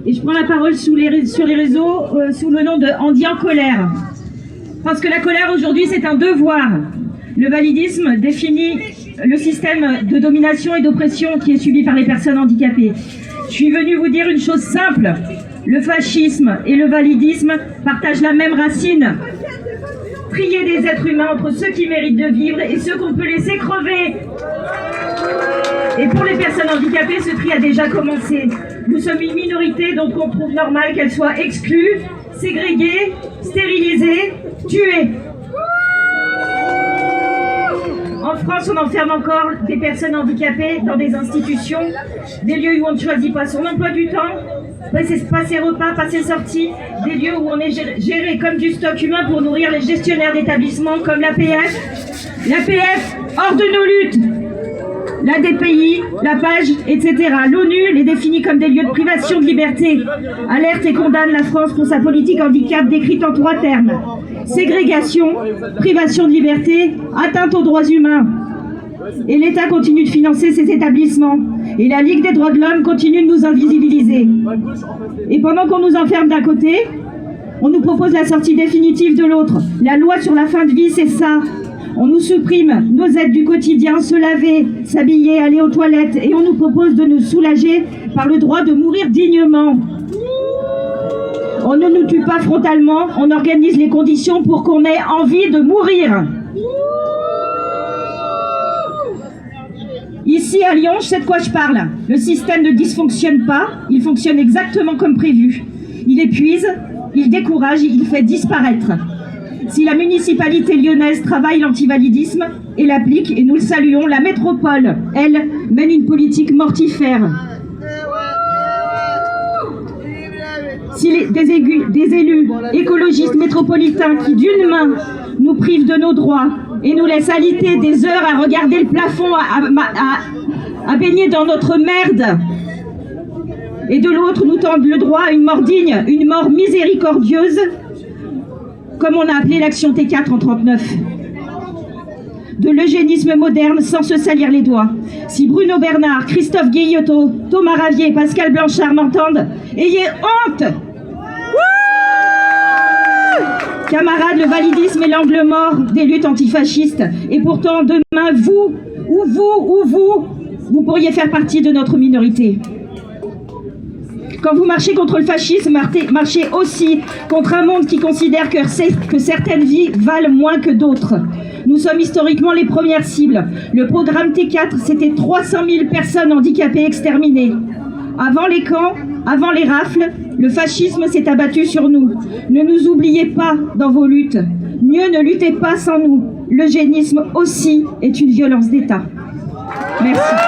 Et je prends la parole sur les réseaux sous le nom de Andy en colère. Parce que la colère aujourd'hui, c'est un devoir. Le validisme définit le système de domination et d'oppression qui est subi par les personnes handicapées. Je suis venue vous dire une chose simple. Le fascisme et le validisme partagent la même racine. Trier des êtres humains entre ceux qui méritent de vivre et ceux qu'on peut laisser crever. Et pour les personnes handicapées, ce tri a déjà commencé. Nous sommes une minorité, donc on trouve normal qu'elle soit exclue, ségrégée, stérilisée, tuée. En France, on enferme encore des personnes handicapées dans des institutions, des lieux où on ne choisit pas son emploi du temps, pas ses repas, pas ses sorties, des lieux où on est géré comme du stock humain pour nourrir les gestionnaires d'établissements comme l'APF, hors de nos luttes, la DPI, la PAGE, etc. L'ONU les définit comme des lieux de privation de liberté, alerte et condamne la France pour sa politique handicap décrite en 3 termes. Ségrégation, privation de liberté, atteinte aux droits humains. Et l'État continue de financer ces établissements. Et la Ligue des droits de l'homme continue de nous invisibiliser. Et pendant qu'on nous enferme d'un côté, on nous propose la sortie définitive de l'autre. La loi sur la fin de vie, c'est ça. On nous supprime nos aides du quotidien, se laver, s'habiller, aller aux toilettes. Et on nous propose de nous soulager par le droit de mourir dignement. On ne nous tue pas frontalement, on organise les conditions pour qu'on ait envie de mourir. Ici à Lyon, je sais de quoi je parle. Le système ne dysfonctionne pas, il fonctionne exactement comme prévu. Il épuise, il décourage, il fait disparaître. Si la municipalité lyonnaise travaille l'antivalidisme et l'applique, et nous le saluons, la métropole, elle, mène une politique mortifère. Si des élus écologistes métropolitains qui d'une main nous privent de nos droits et nous laissent alité des heures à regarder le plafond, à baigner dans notre merde, et de l'autre nous tendent le droit à une mort digne, une mort miséricordieuse, comme on a appelé l'action T4 en 1939. De l'eugénisme moderne sans se salir les doigts. Si Bruno Bernard, Christophe Guillotot, Thomas Ravier, Pascal Blanchard m'entendent, ayez honte! Camarades, le validisme est l'angle mort des luttes antifascistes. Et pourtant, demain, vous pourriez faire partie de notre minorité. Quand vous marchez contre le fascisme, marchez aussi contre un monde qui considère que certaines vies valent moins que d'autres. Nous sommes historiquement les premières cibles. Le programme T4, c'était 300 000 personnes handicapées exterminées. Avant les camps, avant les rafles, le fascisme s'est abattu sur nous. Ne nous oubliez pas dans vos luttes. Mieux ne luttez pas sans nous. L'eugénisme aussi est une violence d'État. Merci.